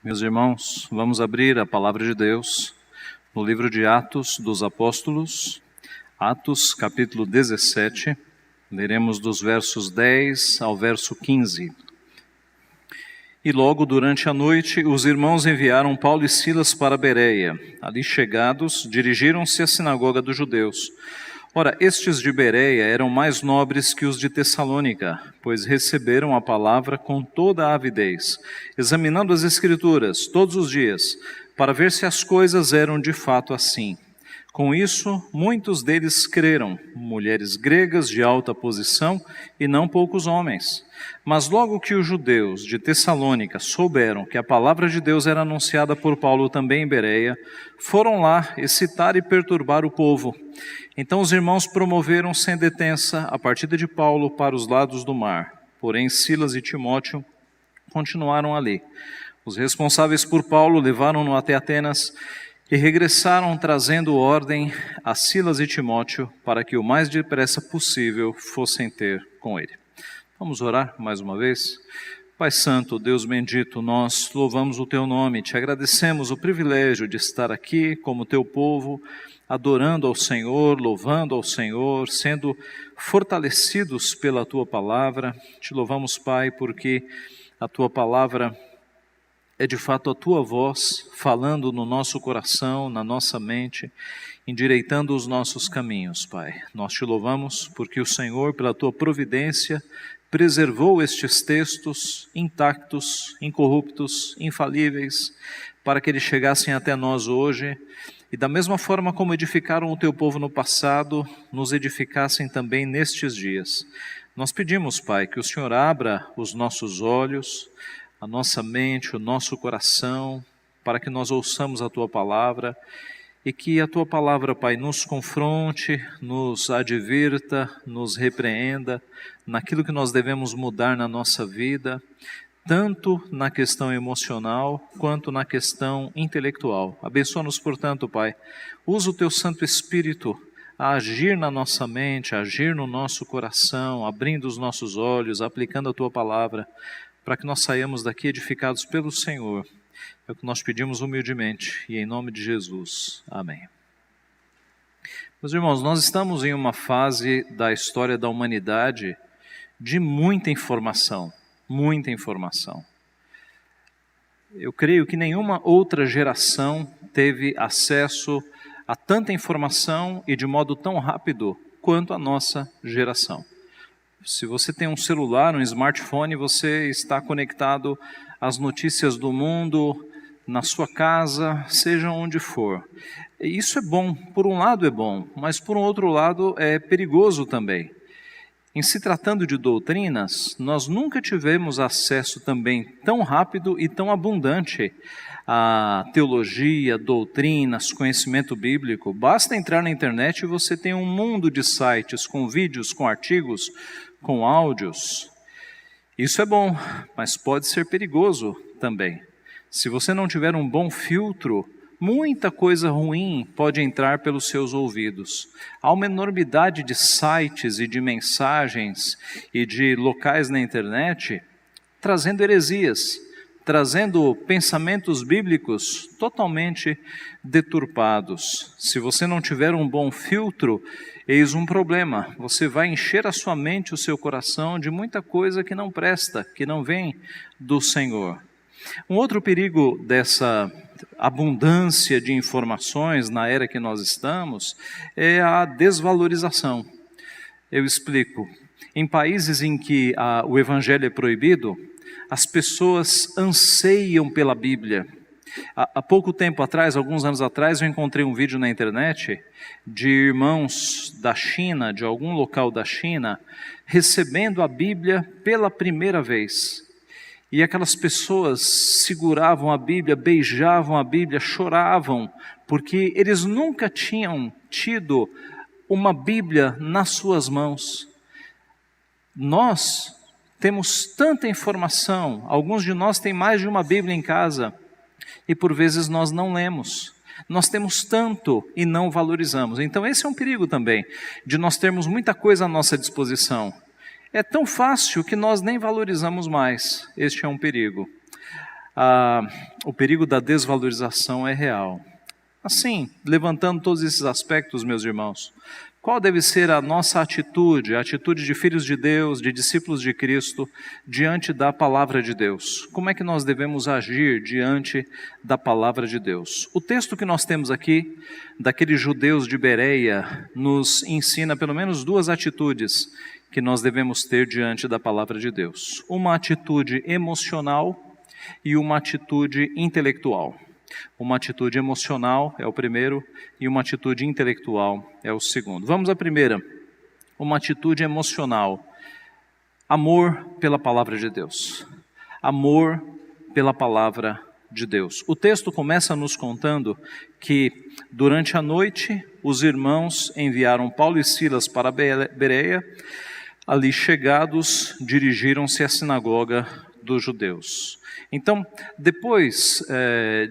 Meus irmãos, vamos abrir a palavra de Deus no livro de Atos dos Apóstolos, Atos capítulo 17, leremos dos versos 10 ao verso 15. E logo durante a noite, os irmãos enviaram Paulo e Silas para Bereia. Ali chegados, dirigiram-se à sinagoga dos judeus. Ora, estes de Bereia eram mais nobres que os de Tessalônica, pois receberam a palavra com toda a avidez, examinando as Escrituras todos os dias, para ver se as coisas eram de fato assim. Com isso, muitos deles creram, mulheres gregas de alta posição e não poucos homens. Mas logo que os judeus de Tessalônica souberam que a palavra de Deus era anunciada por Paulo também em Bereia, foram lá excitar e perturbar o povo. Então os irmãos promoveram sem detença a partida de Paulo para os lados do mar. Porém Silas e Timóteo continuaram ali. Os responsáveis por Paulo levaram-no até Atenas e regressaram trazendo ordem a Silas e Timóteo para que o mais depressa possível fossem ter com ele. Vamos orar mais uma vez? Pai Santo, Deus bendito, nós louvamos o Teu nome, te agradecemos o privilégio de estar aqui como Teu povo, adorando ao Senhor, louvando ao Senhor, sendo fortalecidos pela Tua palavra. Te louvamos, Pai, porque a Tua palavra é de fato a Tua voz falando no nosso coração, na nossa mente, endireitando os nossos caminhos, Pai. Nós te louvamos porque o Senhor, pela Tua providência, preservou estes textos intactos, incorruptos, infalíveis, para que eles chegassem até nós hoje, e da mesma forma como edificaram o Teu povo no passado, nos edificassem também nestes dias. Nós pedimos, Pai, que o Senhor abra os nossos olhos, a nossa mente, o nosso coração, para que nós ouçamos a Tua palavra, e que a Tua palavra, Pai, nos confronte, nos advirta, nos repreenda, naquilo que nós devemos mudar na nossa vida, tanto na questão emocional, quanto na questão intelectual. Abençoa-nos, portanto, Pai, usa o Teu Santo Espírito a agir na nossa mente, a agir no nosso coração, abrindo os nossos olhos, aplicando a Tua palavra, para que nós saiamos daqui edificados pelo Senhor. É o que nós pedimos humildemente e em nome de Jesus. Amém. Meus irmãos, nós estamos em uma fase da história da humanidade de muita informação, muita informação. Eu creio que nenhuma outra geração teve acesso a tanta informação e de modo tão rápido quanto a nossa geração. Se você tem um celular, um smartphone, você está conectado às notícias do mundo, na sua casa, seja onde for. Isso é bom, por um lado é bom, mas por um outro lado é perigoso também. Em se tratando de doutrinas, nós nunca tivemos acesso também tão rápido e tão abundante a teologia, doutrinas, conhecimento bíblico. Basta entrar na internet e você tem um mundo de sites com vídeos, com artigos, com áudios. Isso é bom, mas pode ser perigoso também. Se você não tiver um bom filtro, muita coisa ruim pode entrar pelos seus ouvidos. Há uma enormidade de sites e de mensagens e de locais na internet trazendo heresias, trazendo pensamentos bíblicos totalmente deturpados. Se você não tiver um bom filtro, eis um problema. Você vai encher a sua mente, o seu coração de muita coisa que não presta, que não vem do Senhor. Um outro perigo dessa abundância de informações na era que nós estamos é a desvalorização. Eu explico. Em países em que o evangelho é proibido, as pessoas anseiam pela Bíblia. Há pouco tempo atrás, alguns anos atrás, eu encontrei um vídeo na internet de irmãos da China, de algum local da China, recebendo a Bíblia pela primeira vez. E aquelas pessoas seguravam a Bíblia, beijavam a Bíblia, choravam, porque eles nunca tinham tido uma Bíblia nas suas mãos. Nós temos tanta informação, alguns de nós têm mais de uma Bíblia em casa, e por vezes nós não lemos. Nós temos tanto e não valorizamos. Então esse é um perigo também, de nós termos muita coisa à nossa disposição. É tão fácil que nós nem valorizamos mais. Este é um perigo. o perigo da desvalorização é real. Assim, levantando todos esses aspectos, meus irmãos, qual deve ser a nossa atitude, a atitude de filhos de Deus, de discípulos de Cristo, diante da palavra de Deus? Como é que nós devemos agir diante da palavra de Deus? O texto que nós temos aqui, daqueles judeus de Bereia, nos ensina pelo menos duas atitudes que nós devemos ter diante da palavra de Deus. Uma atitude emocional e uma atitude intelectual. Uma atitude emocional é o primeiro e uma atitude intelectual é o segundo. Vamos à primeira, uma atitude emocional. Amor pela palavra de Deus. Amor pela palavra de Deus. O texto começa nos contando que durante a noite os irmãos enviaram Paulo e Silas para Bereia. Ali chegados, dirigiram-se à sinagoga dos judeus. Então, depois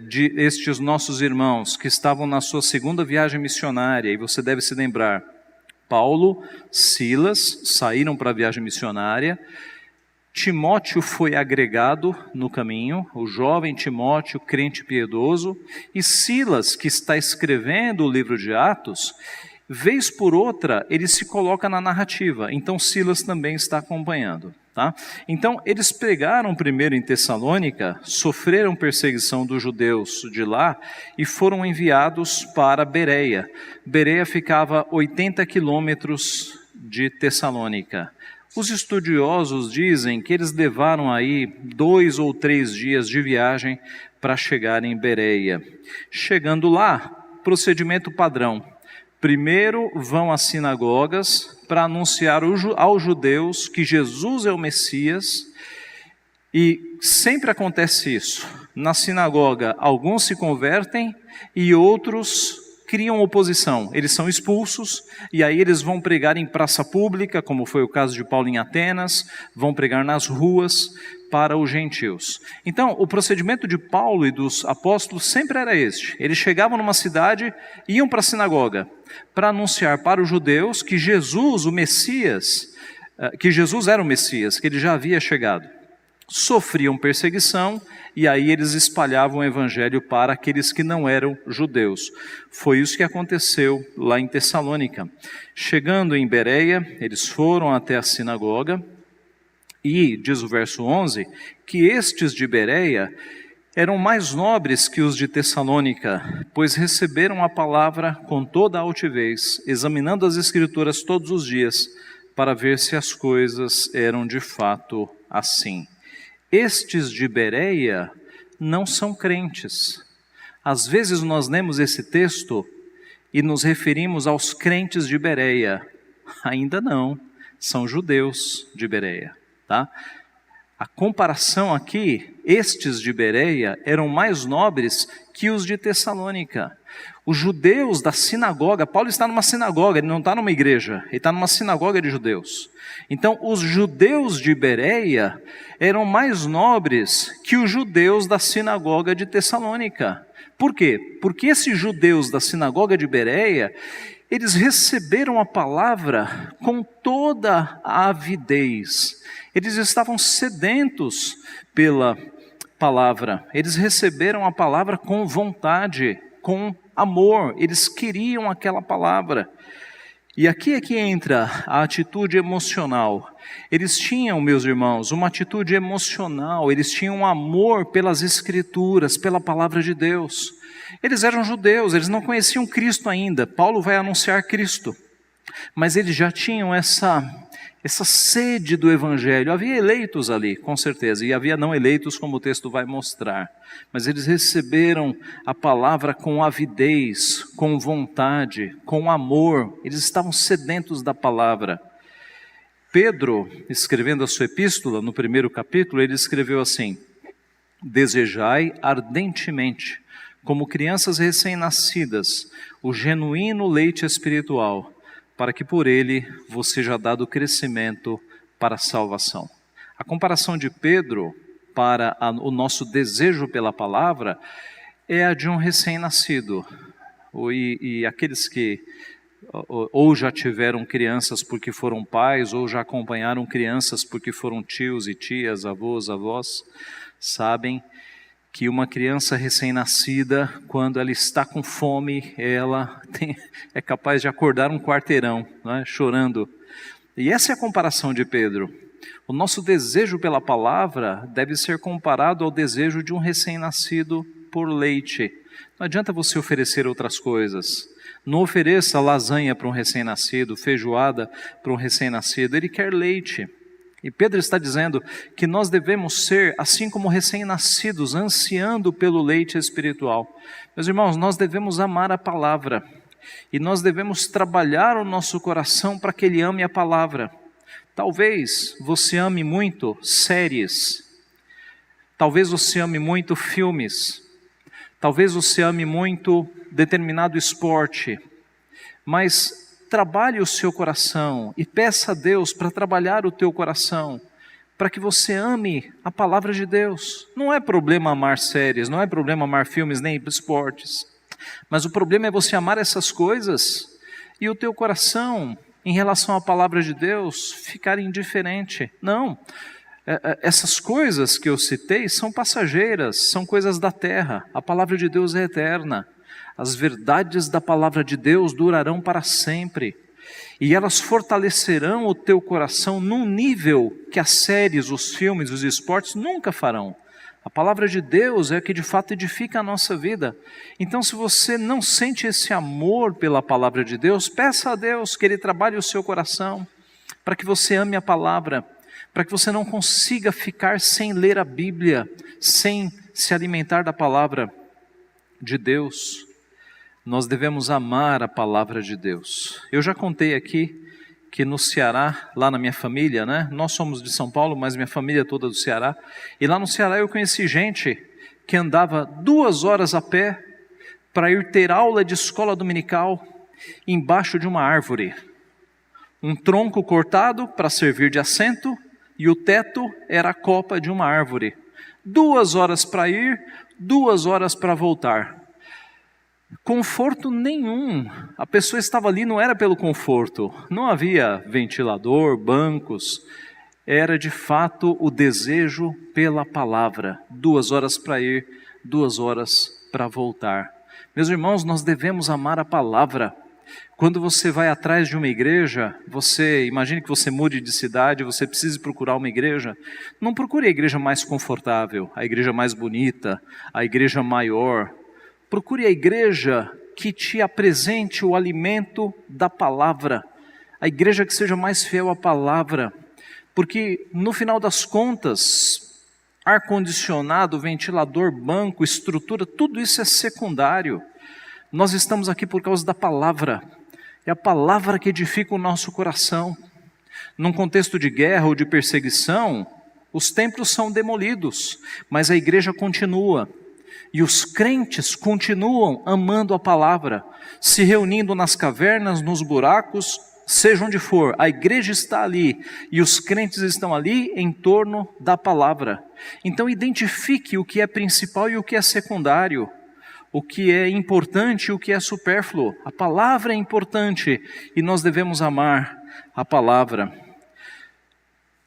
de estes nossos irmãos que estavam na sua segunda viagem missionária, e você deve se lembrar, Paulo, Silas saíram para a viagem missionária, Timóteo foi agregado no caminho, o jovem Timóteo, crente piedoso, e Silas, que está escrevendo o livro de Atos, vez por outra, ele se coloca na narrativa, então Silas também está acompanhando. Tá? Então, eles pregaram primeiro em Tessalônica, sofreram perseguição dos judeus de lá e foram enviados para Bereia. Bereia ficava 80 quilômetros de Tessalônica. Os estudiosos dizem que eles levaram aí 2 ou 3 dias de viagem para chegar em Bereia. Chegando lá, procedimento padrão. Primeiro vão às sinagogas para anunciar aos judeus que Jesus é o Messias, e sempre acontece isso. Na sinagoga, alguns se convertem e outros criam oposição. Eles são expulsos e aí eles vão pregar em praça pública, como foi o caso de Paulo em Atenas, vão pregar nas ruas para os gentios. Então, o procedimento de Paulo e dos apóstolos sempre era este. Eles chegavam numa cidade, iam para a sinagoga para anunciar para os judeus que Jesus, o Messias, que Jesus era o Messias, que ele já havia chegado. Sofriam perseguição e aí eles espalhavam o evangelho para aqueles que não eram judeus. Foi isso que aconteceu lá em Tessalônica. Chegando em Bereia, eles foram até a sinagoga e, diz o verso 11, que estes de Bereia eram mais nobres que os de Tessalônica, pois receberam a palavra com toda a altivez, examinando as Escrituras todos os dias, para ver se as coisas eram de fato assim. Estes de Bereia não são crentes. Às vezes nós lemos esse texto e nos referimos aos crentes de Bereia. Ainda não, são judeus de Bereia, tá? A comparação aqui, estes de Bereia eram mais nobres que os de Tessalônica. Os judeus da sinagoga, Paulo está numa sinagoga, ele não está numa igreja, ele está numa sinagoga de judeus. Então, os judeus de Bereia eram mais nobres que os judeus da sinagoga de Tessalônica. Por quê? Porque esses judeus da sinagoga de Bereia, eles receberam a palavra com toda a avidez. Eles estavam sedentos pela palavra. Eles receberam a palavra com vontade, com amor. Eles queriam aquela palavra. E aqui é que entra a atitude emocional. Eles tinham, meus irmãos, uma atitude emocional. Eles tinham amor pelas Escrituras, pela palavra de Deus. Eles eram judeus, eles não conheciam Cristo ainda. Paulo vai anunciar Cristo. Mas eles já tinham essa sede do Evangelho. Havia eleitos ali, com certeza, e havia não eleitos, como o texto vai mostrar. Mas eles receberam a palavra com avidez, com vontade, com amor. Eles estavam sedentos da palavra. Pedro, escrevendo a sua epístola, no primeiro capítulo, ele escreveu assim: desejai ardentemente, como crianças recém-nascidas, o genuíno leite espiritual, para que por ele vos seja dado crescimento para a salvação. A comparação de Pedro para o nosso desejo pela palavra é a de um recém-nascido. E aqueles que ou já tiveram crianças porque foram pais, ou já acompanharam crianças porque foram tios e tias, avós, sabem que uma criança recém-nascida, quando ela está com fome, ela é capaz de acordar um quarteirão, não é? Chorando. E essa é a comparação de Pedro. O nosso desejo pela palavra deve ser comparado ao desejo de um recém-nascido por leite. Não adianta você oferecer outras coisas. Não ofereça lasanha para um recém-nascido, feijoada para um recém-nascido. Ele quer leite. E Pedro está dizendo que nós devemos ser, assim como recém-nascidos, ansiando pelo leite espiritual. Meus irmãos, nós devemos amar a palavra. E nós devemos trabalhar o nosso coração para que ele ame a palavra. Talvez você ame muito séries. Talvez você ame muito filmes. Talvez você ame muito determinado esporte. Mas trabalhe o seu coração e peça a Deus para trabalhar o teu coração, para que você ame a palavra de Deus. Não é problema amar séries, não é problema amar filmes, nem esportes. Mas o problema é você amar essas coisas e o teu coração, em relação à palavra de Deus, ficar indiferente. Não, essas coisas que eu citei são passageiras, são coisas da terra. A palavra de Deus é eterna. As verdades da palavra de Deus durarão para sempre. E elas fortalecerão o teu coração num nível que as séries, os filmes, os esportes nunca farão. A palavra de Deus é a que de fato edifica a nossa vida. Então, se você não sente esse amor pela palavra de Deus, peça a Deus que Ele trabalhe o seu coração, para que você ame a palavra, para que você não consiga ficar sem ler a Bíblia, sem se alimentar da palavra de Deus. Nós devemos amar a palavra de Deus. Eu já contei aqui que no Ceará, lá na minha família, né? Nós somos de São Paulo, mas minha família é toda do Ceará. E lá no Ceará eu conheci gente que andava 2 horas a pé para ir ter aula de escola dominical embaixo de uma árvore. Um tronco cortado para servir de assento e o teto era a copa de uma árvore. 2 horas para ir, 2 horas para voltar. Conforto nenhum, a pessoa estava ali, não era pelo conforto, não havia ventilador, bancos, era de fato o desejo pela palavra, 2 horas para ir, 2 horas para voltar. Meus irmãos, nós devemos amar a palavra. Quando você vai atrás de uma igreja, imagine que você mude de cidade, você precisa procurar uma igreja, não procure a igreja mais confortável, a igreja mais bonita, a igreja maior. Procure a igreja que te apresente o alimento da palavra, a igreja que seja mais fiel à palavra, porque no final das contas, ar-condicionado, ventilador, banco, estrutura, tudo isso é secundário. Nós estamos aqui por causa da palavra, é a palavra que edifica o nosso coração. Num contexto de guerra ou de perseguição, os templos são demolidos, mas a igreja continua. E os crentes continuam amando a palavra, se reunindo nas cavernas, nos buracos, seja onde for, a igreja está ali e os crentes estão ali em torno da palavra. Então identifique o que é principal e o que é secundário, o que é importante e o que é supérfluo. A palavra é importante e nós devemos amar a palavra.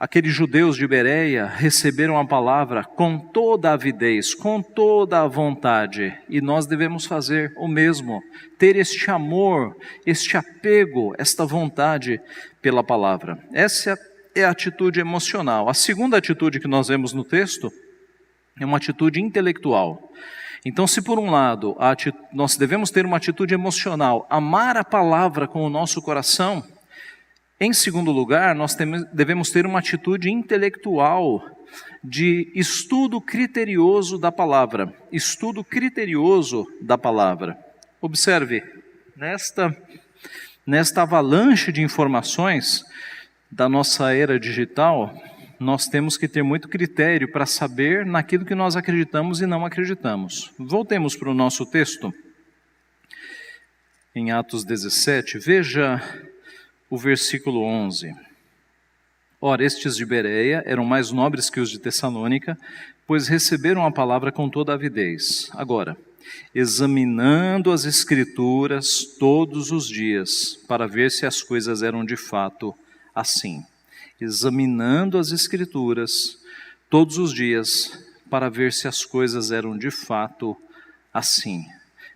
Aqueles judeus de Bereia receberam a palavra com toda a avidez, com toda a vontade, e nós devemos fazer o mesmo, ter este amor, este apego, esta vontade pela palavra. Essa é a atitude emocional. A segunda atitude que nós vemos no texto é uma atitude intelectual. Então, se por um lado nós devemos ter uma atitude emocional, amar a palavra com o nosso coração, em segundo lugar, nós devemos ter uma atitude intelectual de estudo criterioso da palavra. Estudo criterioso da palavra. Observe, nesta avalanche de informações da nossa era digital, nós temos que ter muito critério para saber naquilo que nós acreditamos e não acreditamos. Voltemos para o nosso texto, em Atos 17, veja o versículo 11. Ora, estes de Bereia eram mais nobres que os de Tessalônica, pois receberam a palavra com toda a avidez. Agora, examinando as Escrituras todos os dias, para ver se as coisas eram de fato assim. Examinando as Escrituras todos os dias, para ver se as coisas eram de fato assim.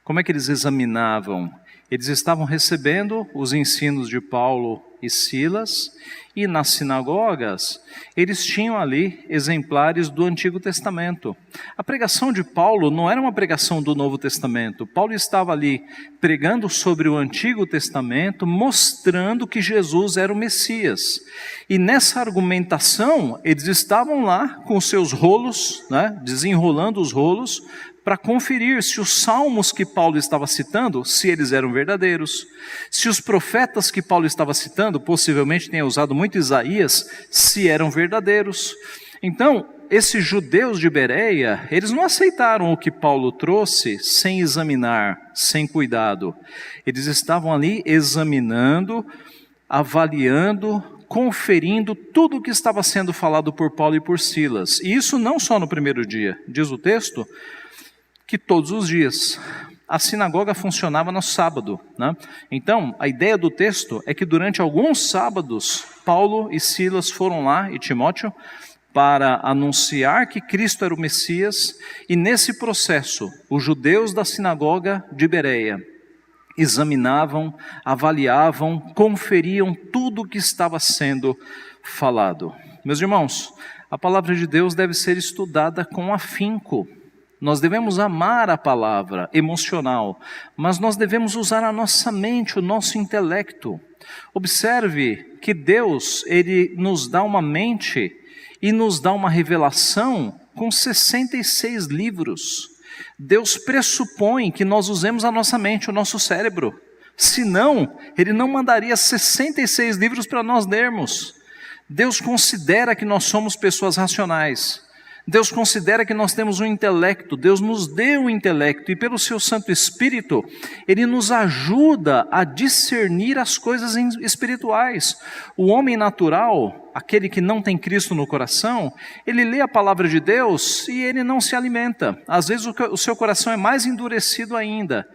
Como é que eles examinavam? Eles estavam recebendo os ensinos de Paulo e Silas, e nas sinagogas eles tinham ali exemplares do Antigo Testamento. A pregação de Paulo não era uma pregação do Novo Testamento. Paulo estava ali pregando sobre o Antigo Testamento, mostrando que Jesus era o Messias. E nessa argumentação, eles estavam lá com os seus rolos, desenrolando os rolos, para conferir se os salmos que Paulo estava citando, se eles eram verdadeiros, se os profetas que Paulo estava citando, possivelmente tenha usado muito Isaías, se eram verdadeiros. Então, esses judeus de Bereia, eles não aceitaram o que Paulo trouxe sem examinar, sem cuidado. Eles estavam ali examinando, avaliando, conferindo tudo o que estava sendo falado por Paulo e por Silas. E isso não só no primeiro dia, diz o texto, que todos os dias. A sinagoga funcionava no sábado, Então, a ideia do texto é que durante alguns sábados, Paulo e Silas foram lá, e Timóteo, para anunciar que Cristo era o Messias, e nesse processo, os judeus da sinagoga de Bereia examinavam, avaliavam, conferiam tudo o que estava sendo falado. Meus irmãos, a palavra de Deus deve ser estudada com afinco. Nós devemos amar a palavra emocional, mas nós devemos usar a nossa mente, o nosso intelecto. Observe que Deus, Ele nos dá uma mente e nos dá uma revelação com 66 livros. Deus pressupõe que nós usemos a nossa mente, o nosso cérebro. Senão, Ele não mandaria 66 livros para nós lermos. Deus considera que nós somos pessoas racionais. Deus considera que nós temos um intelecto, Deus nos deu o intelecto, e pelo seu Santo Espírito, Ele nos ajuda a discernir as coisas espirituais. O homem natural, aquele que não tem Cristo no coração, ele lê a palavra de Deus e ele não se alimenta. Às vezes o seu coração é mais endurecido ainda.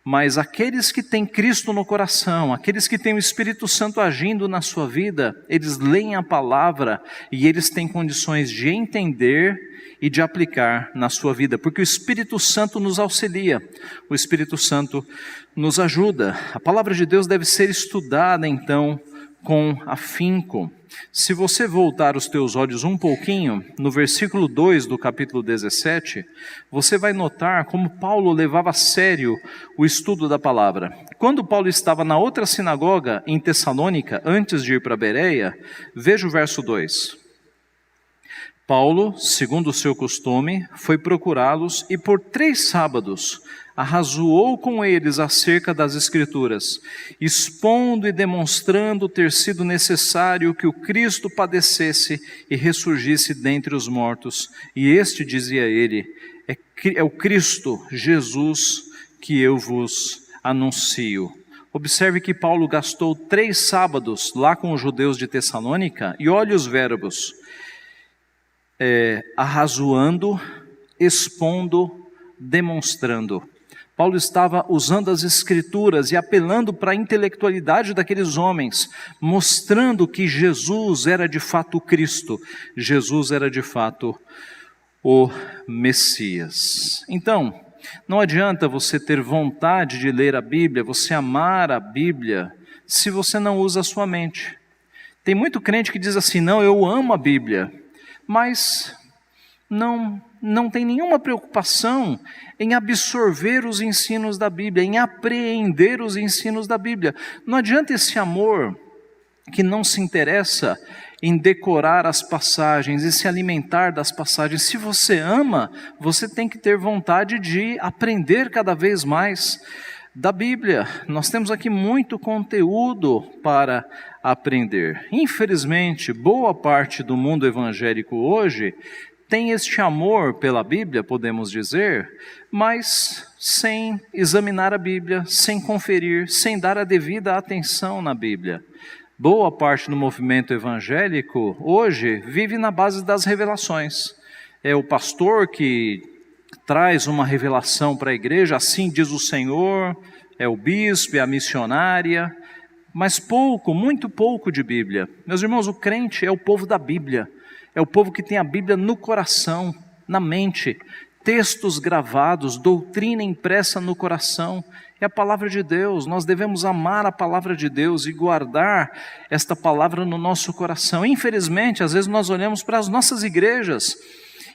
Mas aqueles que têm Cristo no coração, aqueles que têm o Espírito Santo agindo na sua vida, eles leem a palavra e eles têm condições de entender e de aplicar na sua vida, porque o Espírito Santo nos auxilia, o Espírito Santo nos ajuda. A palavra de Deus deve ser estudada então com afinco. Se você voltar os teus olhos um pouquinho, no versículo 2 do capítulo 17, você vai notar como Paulo levava a sério o estudo da palavra. Quando Paulo estava na outra sinagoga em Tessalônica, antes de ir para Bereia, veja o verso 2. Paulo, segundo o seu costume, foi procurá-los e por 3 sábados arrazoou com eles acerca das Escrituras, expondo e demonstrando ter sido necessário que o Cristo padecesse e ressurgisse dentre os mortos. E este, dizia ele, é o Cristo, Jesus, que eu vos anuncio. Observe que Paulo gastou 3 sábados lá com os judeus de Tessalônica, e olhe os verbos, arrazoando, expondo, demonstrando. Paulo estava usando as Escrituras e apelando para a intelectualidade daqueles homens, mostrando que Jesus era de fato o Cristo, Jesus era de fato o Messias. Então, não adianta você ter vontade de ler a Bíblia, você amar a Bíblia, se você não usa a sua mente. Tem muito crente que diz assim, não, eu amo a Bíblia, mas não tem nenhuma preocupação em absorver os ensinos da Bíblia, em apreender os ensinos da Bíblia. Não adianta esse amor que não se interessa em decorar as passagens e se alimentar das passagens. Se você ama, você tem que ter vontade de aprender cada vez mais da Bíblia. Nós temos aqui muito conteúdo para aprender. Infelizmente, boa parte do mundo evangélico hoje tem este amor pela Bíblia, podemos dizer, mas sem examinar a Bíblia, sem conferir, sem dar a devida atenção na Bíblia. Boa parte do movimento evangélico hoje vive na base das revelações. É o pastor que traz uma revelação para a igreja, assim diz o Senhor, é o bispo, é a missionária, mas pouco, muito pouco de Bíblia. Meus irmãos, o crente é o povo da Bíblia. É o povo que tem a Bíblia no coração. na mente, textos gravados, doutrina impressa no coração. É a palavra de Deus. Nós devemos amar a palavra de Deus e guardar esta palavra no nosso coração. Infelizmente, às vezes nós olhamos para as nossas igrejas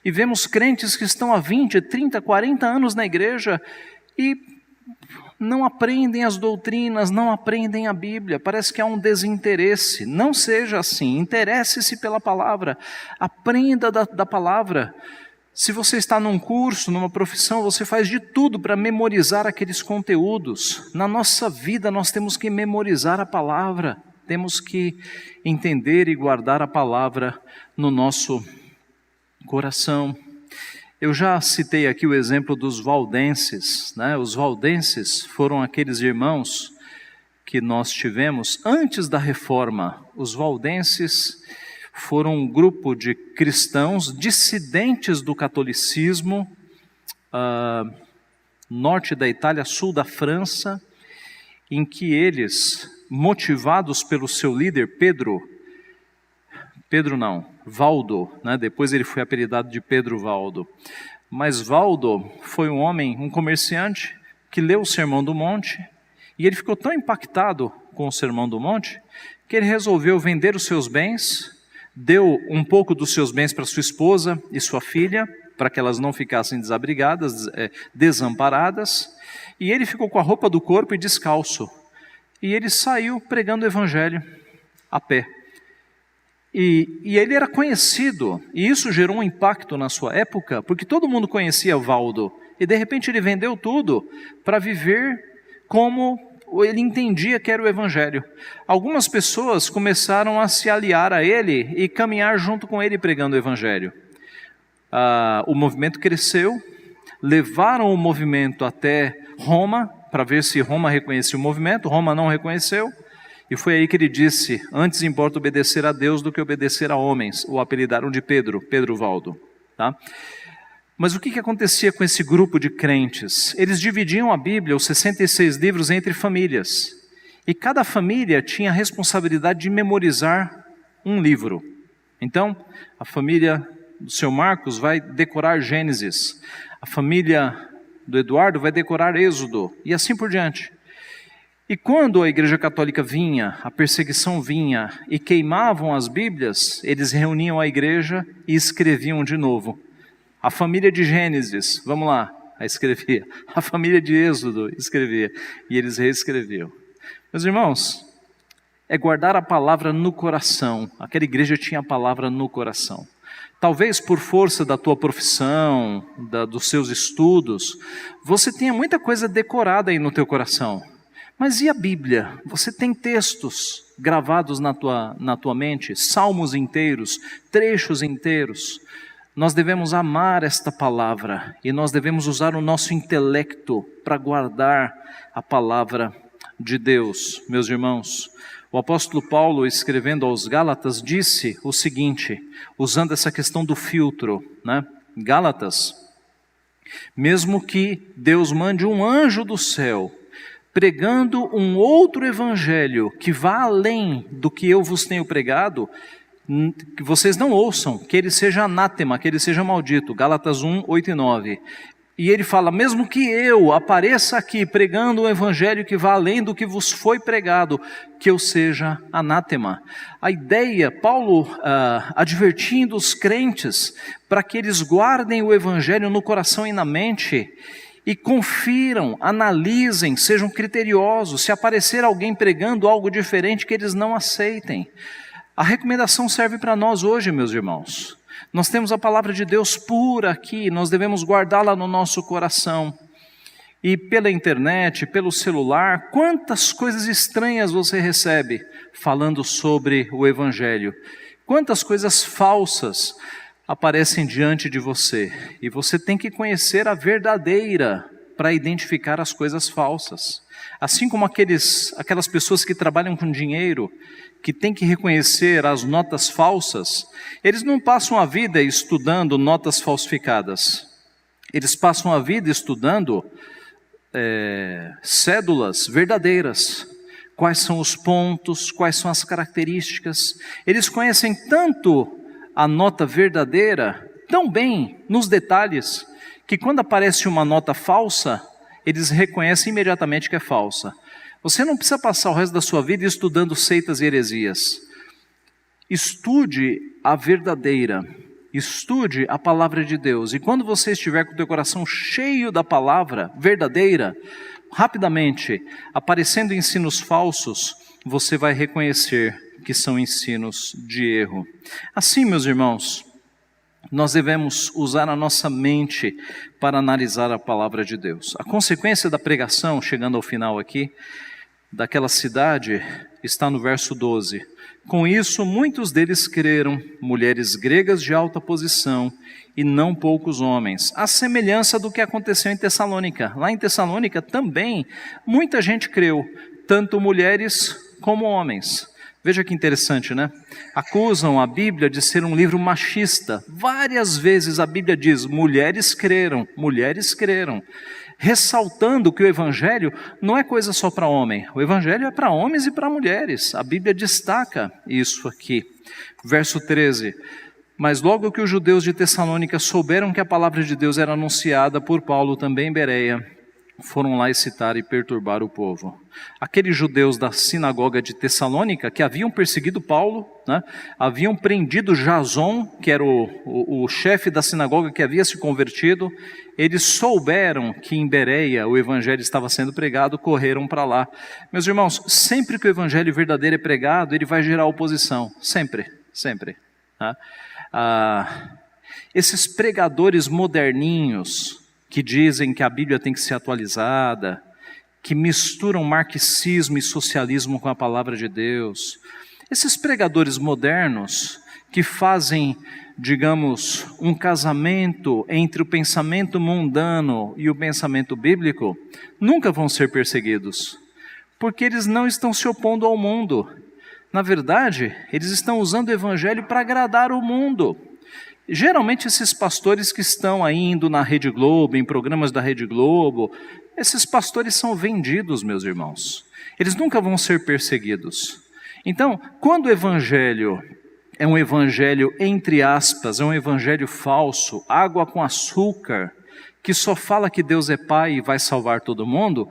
e vemos crentes que estão há 20, 30, 40 anos na igreja e não aprendem as doutrinas, não aprendem a Bíblia. Parece que há um desinteresse. Não seja assim. Interesse-se pela palavra. Aprenda da palavra. Se você está num curso, numa profissão, você faz de tudo para memorizar aqueles conteúdos. Na nossa vida, nós temos que memorizar a palavra. Temos que entender e guardar a palavra no nosso coração. Eu já citei aqui o exemplo dos valdenses, né? Os valdenses foram aqueles irmãos que nós tivemos antes da reforma. Os valdenses foram um grupo de cristãos dissidentes do catolicismo, norte da Itália, sul da França, em que eles, motivados pelo seu líder Valdo, né? Depois ele foi apelidado de Pedro Valdo. Mas Valdo foi um homem, um comerciante, que leu o Sermão do Monte, e ele ficou tão impactado com o Sermão do Monte, que ele resolveu vender os seus bens, deu um pouco dos seus bens para sua esposa e sua filha, para que elas não ficassem desabrigadas, desamparadas, e ele ficou com a roupa do corpo e descalço. E ele saiu pregando o evangelho a pé. E ele era conhecido, e isso gerou um impacto na sua época, porque todo mundo conhecia Valdo, e de repente ele vendeu tudo para viver como ele entendia que era o evangelho. Algumas pessoas começaram a se aliar a ele e caminhar junto com ele pregando o evangelho. O movimento cresceu, levaram o movimento até Roma, para ver se Roma reconhecia o movimento. Roma não reconheceu, e foi aí que ele disse: antes importa obedecer a Deus do que obedecer a homens. O apelidaram de Pedro Valdo, tá? Mas o que acontecia com esse grupo de crentes? Eles dividiam a Bíblia, os 66 livros, entre famílias. E cada família tinha a responsabilidade de memorizar um livro. Então, a família do seu Marcos vai decorar Gênesis. A família do Eduardo vai decorar Êxodo. E assim por diante. E quando a Igreja Católica vinha, a perseguição vinha e queimavam as Bíblias, eles reuniam a igreja e escreviam de novo. A família de Gênesis, vamos lá, escrevia. A família de Êxodo, escrevia. E eles reescreviam. Meus irmãos, é guardar a palavra no coração. Aquela igreja tinha a palavra no coração. Talvez por força da tua profissão, dos seus estudos, você tenha muita coisa decorada aí no teu coração. Mas e a Bíblia? Você tem textos gravados na tua mente, salmos inteiros, trechos inteiros. Nós devemos amar esta palavra e nós devemos usar o nosso intelecto para guardar a palavra de Deus, meus irmãos. O apóstolo Paulo, escrevendo aos Gálatas, disse o seguinte, usando essa questão do filtro, né? Gálatas: mesmo que Deus mande um anjo do céu, pregando um outro evangelho que vá além do que eu vos tenho pregado, que vocês não ouçam, que ele seja anátema, que ele seja maldito. Gálatas 1, 8 e 9. E ele fala: mesmo que eu apareça aqui pregando um evangelho que vá além do que vos foi pregado, que eu seja anátema. A ideia, Paulo advertindo os crentes para que eles guardem o evangelho no coração e na mente, e confiram, analisem, sejam criteriosos. Se aparecer alguém pregando algo diferente, que eles não aceitem. A recomendação serve para nós hoje, meus irmãos. Nós temos a palavra de Deus pura aqui, nós devemos guardá-la no nosso coração. E pela internet, pelo celular, quantas coisas estranhas você recebe falando sobre o evangelho. Quantas coisas falsas aparecem diante de você. E você tem que conhecer a verdadeira para identificar as coisas falsas. Assim como aquelas pessoas que trabalham com dinheiro, que têm que reconhecer as notas falsas, eles não passam a vida estudando notas falsificadas. Eles passam a vida estudando cédulas verdadeiras. Quais são os pontos, quais são as características. Eles conhecem tanto a nota verdadeira tão bem nos detalhes que quando aparece uma nota falsa, eles reconhecem imediatamente que é falsa. Você não precisa passar o resto da sua vida estudando seitas e heresias. Estude a verdadeira, estude a palavra de Deus. E quando você estiver com o teu coração cheio da palavra verdadeira, rapidamente, aparecendo ensinos falsos, você vai reconhecer que são ensinos de erro. Assim, meus irmãos, nós devemos usar a nossa mente para analisar a palavra de Deus. A consequência da pregação, chegando ao final aqui, daquela cidade, está no verso 12. Com isso, muitos deles creram, mulheres gregas de alta posição, e não poucos homens, à semelhança do que aconteceu em Tessalônica. Lá em Tessalônica também, muita gente creu, tanto mulheres como homens. Veja que interessante, né? Acusam a Bíblia de ser um livro machista. Várias vezes a Bíblia diz, mulheres creram, ressaltando que o Evangelho não é coisa só para homem, o Evangelho é para homens e para mulheres. A Bíblia destaca isso aqui. Verso 13. Mas logo que os judeus de Tessalônica souberam que a palavra de Deus era anunciada por Paulo também em Bereia, foram lá excitar e perturbar o povo. Aqueles judeus da sinagoga de Tessalônica, que haviam perseguido Paulo, né, haviam prendido Jason, que era o chefe da sinagoga que havia se convertido, eles souberam que em Bereia o evangelho estava sendo pregado, correram para lá. Meus irmãos, sempre que o evangelho verdadeiro é pregado, ele vai gerar oposição, sempre. Tá? Esses pregadores moderninhos, que dizem que a Bíblia tem que ser atualizada, que misturam marxismo e socialismo com a palavra de Deus. Esses pregadores modernos que fazem, digamos, um casamento entre o pensamento mundano e o pensamento bíblico, nunca vão ser perseguidos, porque eles não estão se opondo ao mundo. Na verdade, eles estão usando o evangelho para agradar o mundo. Geralmente esses pastores que estão aí indo na Rede Globo, em programas da Rede Globo, esses pastores são vendidos, meus irmãos. Eles nunca vão ser perseguidos. Então, quando o evangelho é um evangelho, entre aspas, é um evangelho falso, água com açúcar, que só fala que Deus é Pai e vai salvar todo mundo,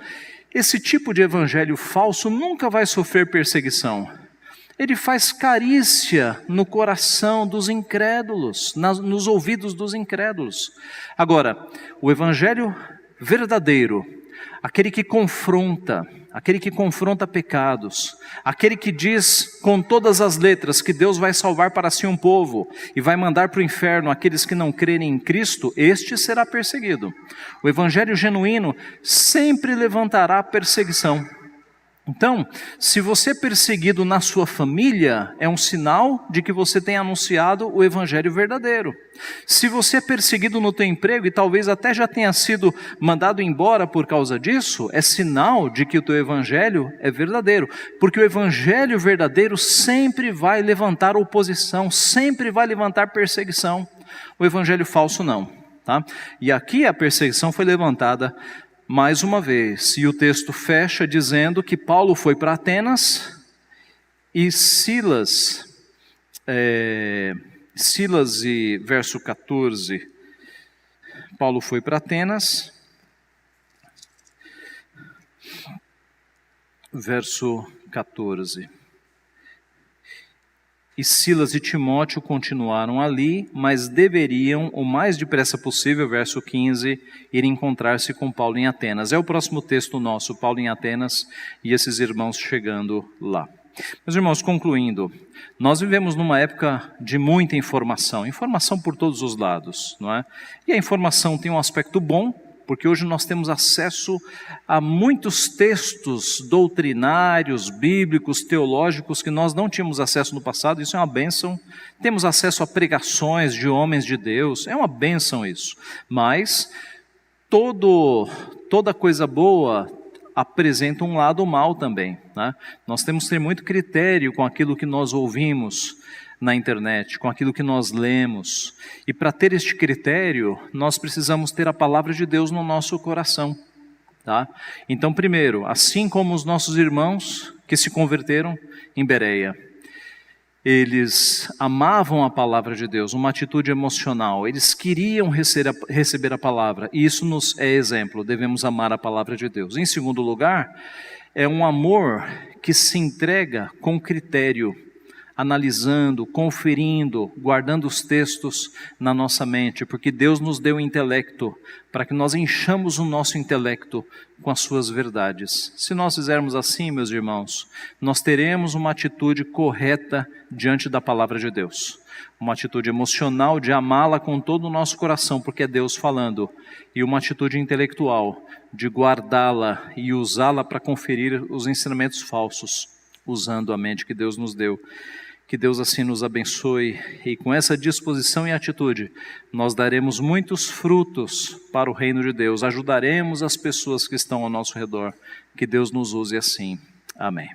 esse tipo de evangelho falso nunca vai sofrer perseguição. Ele faz carícia no coração dos incrédulos, nos ouvidos dos incrédulos. Agora, o evangelho verdadeiro, aquele que confronta pecados, aquele que diz com todas as letras que Deus vai salvar para si um povo e vai mandar para o inferno aqueles que não crerem em Cristo, este será perseguido. O evangelho genuíno sempre levantará perseguição. Então, se você é perseguido na sua família, é um sinal de que você tem anunciado o evangelho verdadeiro. Se você é perseguido no teu emprego e talvez até já tenha sido mandado embora por causa disso, é sinal de que o teu evangelho é verdadeiro. Porque o evangelho verdadeiro sempre vai levantar oposição, sempre vai levantar perseguição. O evangelho falso não, tá? E aqui a perseguição foi levantada mais uma vez, e o texto fecha dizendo que Paulo foi para Atenas e Silas e verso 14, Paulo foi para Atenas, verso 14. E Silas e Timóteo continuaram ali, mas deveriam, o mais depressa possível, verso 15, ir encontrar-se com Paulo em Atenas. É o próximo texto nosso, Paulo em Atenas e esses irmãos chegando lá. Meus irmãos, concluindo, nós vivemos numa época de muita informação por todos os lados, não é? E a informação tem um aspecto bom, porque hoje nós temos acesso a muitos textos doutrinários, bíblicos, teológicos, que nós não tínhamos acesso no passado, isso é uma bênção. Temos acesso a pregações de homens de Deus, é uma bênção isso. Mas toda coisa boa apresenta um lado mal também, né? Nós temos que ter muito critério com aquilo que nós ouvimos na internet, com aquilo que nós lemos. E para ter este critério, nós precisamos ter a palavra de Deus no nosso coração, tá? Então, primeiro, assim como os nossos irmãos que se converteram em Bereia, eles amavam a palavra de Deus, uma atitude emocional, eles queriam receber a palavra, e isso nos é exemplo, devemos amar a palavra de Deus. Em segundo lugar, é um amor que se entrega com critério, analisando, conferindo, guardando os textos na nossa mente, porque Deus nos deu intelecto, para que nós enchamos o nosso intelecto com as suas verdades. Se nós fizermos assim, meus irmãos, nós teremos uma atitude correta diante da palavra de Deus. Uma atitude emocional de amá-la com todo o nosso coração, porque é Deus falando, e uma atitude intelectual de guardá-la e usá-la para conferir os ensinamentos falsos, usando a mente que Deus nos deu. Que Deus assim nos abençoe, e com essa disposição e atitude, nós daremos muitos frutos para o reino de Deus, ajudaremos as pessoas que estão ao nosso redor. Que Deus nos use assim. Amém.